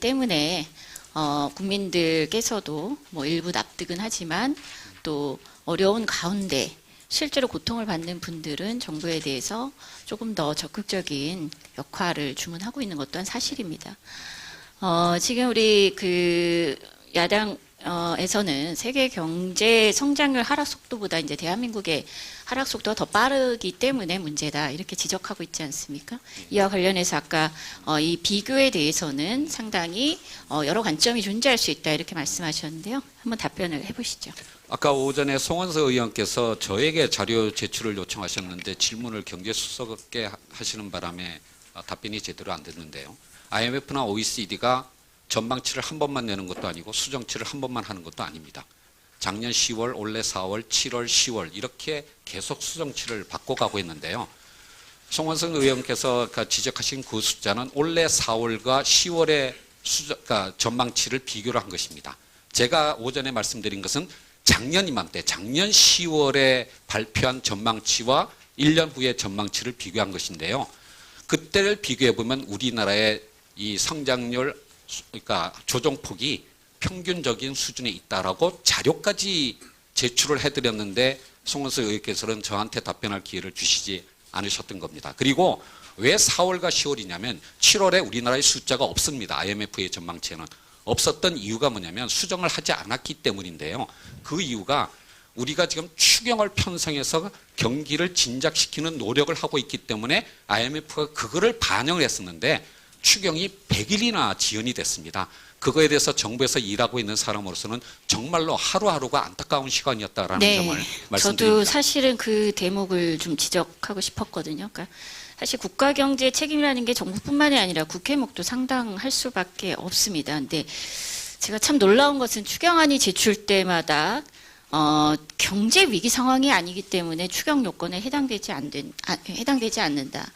때문에 국민들께서도 뭐 일부 납득은 하지만 또 어려운 가운데 실제로 고통을 받는 분들은 정부에 대해서 조금 더 적극적인 역할을 주문하고 있는 것 또한 사실입니다. 지금 우리 그 야당에서는 세계 경제 성장률 하락 속도보다 이제 대한민국의 하락 속도가 더 빠르기 때문에 문제다 이렇게 지적하고 있지 않습니까? 이와 관련해서 아까 이 비교에 대해서는 상당히 여러 관점이 존재할 수 있다 이렇게 말씀하셨는데요. 한번 답변을 해보시죠. 아까 오전에 송원석 의원께서 저에게 자료 제출을 요청하셨는데 질문을 경제수석께 하시는 바람에 답변이 제대로 안 됐는데요. IMF나 OECD가 전망치를 한 번만 내는 것도 아니고 수정치를 한 번만 하는 것도 아닙니다. 작년 10월, 올해 4월, 7월, 10월 이렇게 계속 수정치를 바꿔가고 있는데요. 송원석 의원께서 지적하신 그 숫자는 올해 4월과 10월의 전망치를 비교를 한 것입니다. 제가 오전에 말씀드린 것은 작년 이맘때, 작년 10월에 발표한 전망치와 1년 후의 전망치를 비교한 것인데요. 그때를 비교해 보면 우리나라의 이 성장률, 그러니까 조정폭이 평균적인 수준에 있다라고 자료까지 제출을 해드렸는데 송원석 의원께서는 저한테 답변할 기회를 주시지 않으셨던 겁니다. 그리고 왜 4월과 10월이냐면 7월에 우리나라의 숫자가 없습니다. IMF의 전망치에는. 없었던 이유가 뭐냐면 수정을 하지 않았기 때문인데요. 그 이유가 우리가 지금 추경을 편성해서 경기를 진작시키는 노력을 하고 있기 때문에 IMF가 그거를 반영을 했었는데 추경이 100일이나 지연이 됐습니다. 그거에 대해서 정부에서 일하고 있는 사람으로서는 정말로 하루하루가 안타까운 시간이었다라는 점을 말씀드립니다. 저도 사실은 그 대목을 좀 지적하고 싶었거든요. 그러니까 사실 국가경제 책임이라는 게 정부뿐만이 아니라 국회 몫도 상당할 수밖에 없습니다. 근데 제가 참 놀라운 것은 추경안이 제출 때마다 경제 위기 상황이 아니기 때문에 추경 요건에 해당되지 않는다.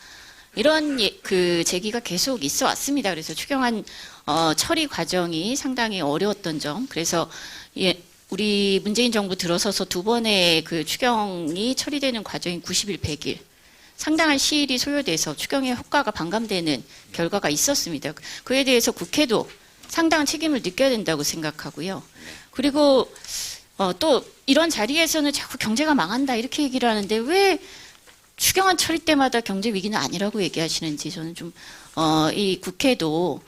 이런 그 제기가 계속 있어 왔습니다. 그래서 추경안 처리 과정이 상당히 어려웠던 점. 그래서 우리 문재인 정부 들어서서 두 번의 그 추경이 처리되는 과정인 90일, 100일. 상당한 시일이 소요돼서 추경의 효과가 반감되는 결과가 있었습니다. 그에 대해서 국회도 상당한 책임을 느껴야 된다고 생각하고요. 그리고 또 이런 자리에서는 자꾸 경제가 망한다 이렇게 얘기를 하는데 왜 추경안 처리 때마다 경제 위기는 아니라고 얘기하시는지 저는 좀 이 국회도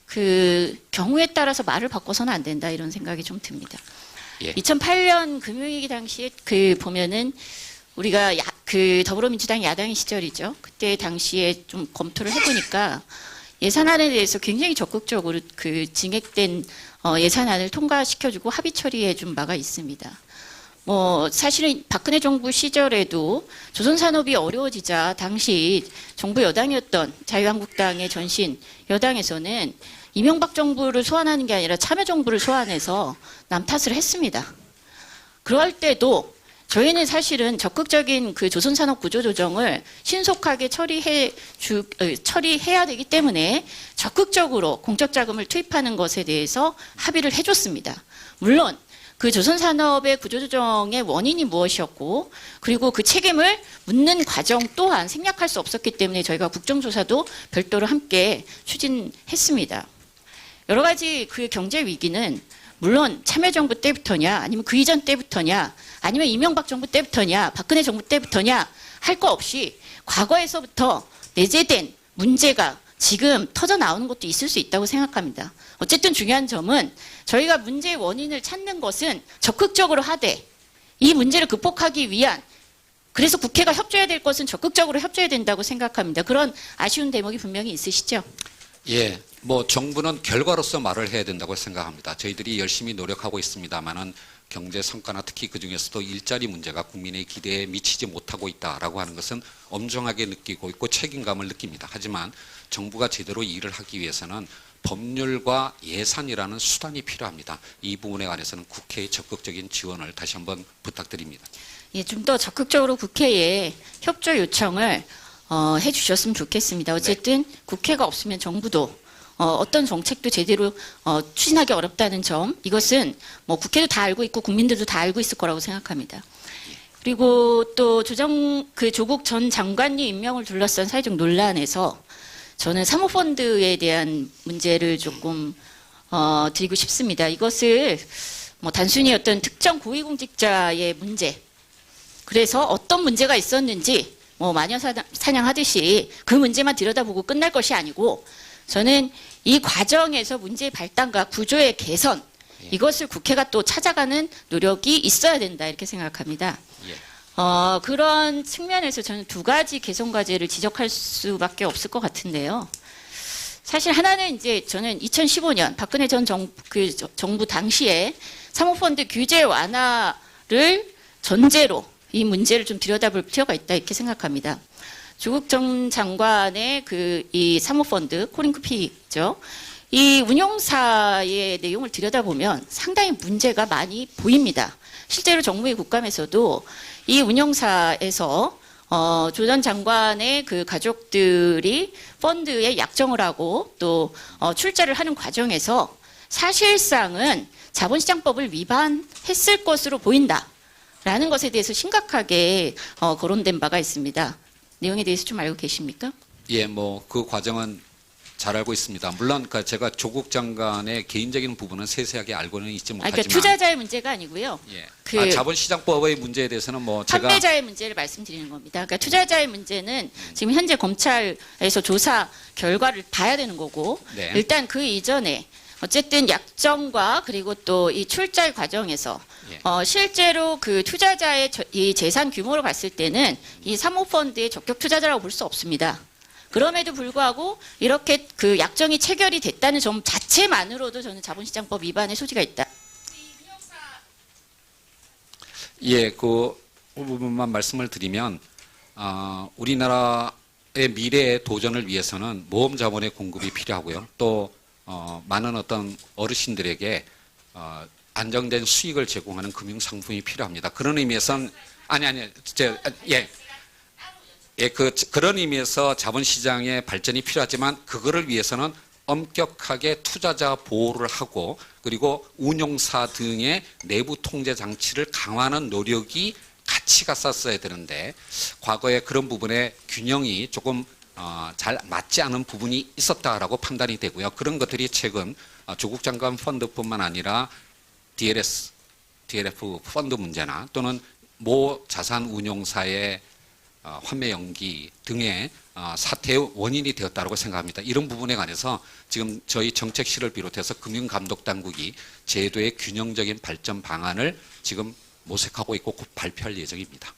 그 경우에 따라서 말을 바꿔서는 안 된다 이런 생각이 좀 듭니다. 예. 2008년 금융위기 당시에 그 보면은 우리가 그 더불어민주당 야당의 시절이죠. 그때 당시에 좀 검토를 해보니까 예산안에 대해서 굉장히 적극적으로 그 증액된 예산안을 통과시켜주고 합의 처리해준 바가 있습니다. 뭐 사실은 박근혜 정부 시절에도 조선산업이 어려워지자 당시 정부 여당이었던 자유한국당의 전신 여당에서는 이명박 정부를 소환하는 게 아니라 참여정부를 소환해서 남 탓을 했습니다. 그럴 때도 저희는 사실은 적극적인 그 조선산업 구조조정을 신속하게 처리해야 되기 때문에 적극적으로 공적 자금을 투입하는 것에 대해서 합의를 해줬습니다. 물론 그 조선산업의 구조조정의 원인이 무엇이었고 그리고 그 책임을 묻는 과정 또한 생략할 수 없었기 때문에 저희가 국정조사도 별도로 함께 추진했습니다. 여러 가지 그 경제 위기는 물론 참여정부 때부터냐 아니면 그 이전 때부터냐 아니면 이명박 정부 때부터냐 박근혜 정부 때부터냐 할 거 없이 과거에서부터 내재된 문제가 지금 터져 나오는 것도 있을 수 있다고 생각합니다. 어쨌든 중요한 점은 저희가 문제의 원인을 찾는 것은 적극적으로 하되 이 문제를 극복하기 위한 그래서 국회가 협조해야 될 것은 적극적으로 협조해야 된다고 생각합니다. 그런 아쉬운 대목이 분명히 있으시죠? 예, 뭐 정부는 결과로서 말을 해야 된다고 생각합니다. 저희들이 열심히 노력하고 있습니다만은 경제 성과나 특히 그 중에서도 일자리 문제가 국민의 기대에 미치지 못하고 있다라고 하는 것은 엄중하게 느끼고 있고 책임감을 느낍니다. 하지만 정부가 제대로 일을 하기 위해서는 법률과 예산이라는 수단이 필요합니다. 이 부분에 관해서는 국회의 적극적인 지원을 다시 한번 부탁드립니다. 예, 좀 더 적극적으로 국회에 협조 요청을 해주셨으면 좋겠습니다. 어쨌든 네. 국회가 없으면 정부도 어떤 정책도 제대로 추진하기 어렵다는 점, 이것은 뭐 국회도 다 알고 있고 국민들도 다 알고 있을 거라고 생각합니다. 그리고 또 조국 전 장관님 임명을 둘러싼 사회적 논란에서 저는 사모펀드에 대한 문제를 조금 드리고 싶습니다. 이것을 뭐 단순히 어떤 특정 고위공직자의 문제, 그래서 어떤 문제가 있었는지 뭐 마녀 사냥하듯이 그 문제만 들여다보고 끝날 것이 아니고, 저는 이 과정에서 문제의 발단과 구조의 개선, 이것을 국회가 또 찾아가는 노력이 있어야 된다, 이렇게 생각합니다. 예. 그런 측면에서 저는 두 가지 개선 과제를 지적할 수밖에 없을 것 같은데요. 사실 하나는 이제 저는 2015년 박근혜 전 정부 당시에 사모펀드 규제 완화를 전제로 이 문제를 좀 들여다볼 필요가 있다, 이렇게 생각합니다. 조국 전 장관의 이 사모펀드 코링크피죠. 이 운용사의 내용을 들여다보면 상당히 문제가 많이 보입니다. 실제로 정무위 국감에서도 이 운용사에서 조 전 장관의 그 가족들이 펀드에 약정을 하고 또 출자를 하는 과정에서 사실상은 자본시장법을 위반했을 것으로 보인다라는 것에 대해서 심각하게 거론된 바가 있습니다. 내용에 대해서 좀 알고 계십니까? 예, 뭐 그 과정은 잘 알고 있습니다. 물론 제가 조국 장관의 개인적인 부분은 세세하게 알고는 있지 못하지만, 그러니까 투자자의 문제가 아니고요. 예. 자본시장법의 문제에 대해서는 뭐 제가 판매자의 문제를 말씀드리는 겁니다. 그러니까 투자자의 문제는 지금 현재 검찰에서 조사 결과를 봐야 되는 거고, 네. 일단 그 이전에 어쨌든 약정과 그리고 또 이 출자 과정에서 예. 실제로 그 투자자의 이 재산 규모를 봤을 때는 이 사모펀드의 적격 투자자라고 볼 수 없습니다. 그럼에도 불구하고 이렇게 그 약정이 체결이 됐다는 점 자체만으로도 저는 자본시장법 위반의 소지가 있다. 예, 그 부분만 말씀을 드리면, 우리나라의 미래의 도전을 위해서는 모험 자본의 공급이 필요하고요. 또 많은 어떤 어르신들에게 안정된 수익을 제공하는 금융 상품이 필요합니다. 그런 의미에서는 그런 의미에서 자본시장의 발전이 필요하지만, 그거를 위해서는 엄격하게 투자자 보호를 하고 그리고 운용사 등의 내부 통제 장치를 강화하는 노력이 같이 갔었어야 되는데, 과거에 그런 부분의 균형이 조금 잘 맞지 않은 부분이 있었다라고 판단이 되고요. 그런 것들이 최근 조국 장관 펀드뿐만 아니라 DLF 펀드 문제나 또는 모 자산 운용사의 환매 연기 등의 사태의 원인이 되었다고 생각합니다. 이런 부분에 관해서 지금 저희 정책실을 비롯해서 금융감독당국이 제도의 균형적인 발전 방안을 지금 모색하고 있고 곧 발표할 예정입니다.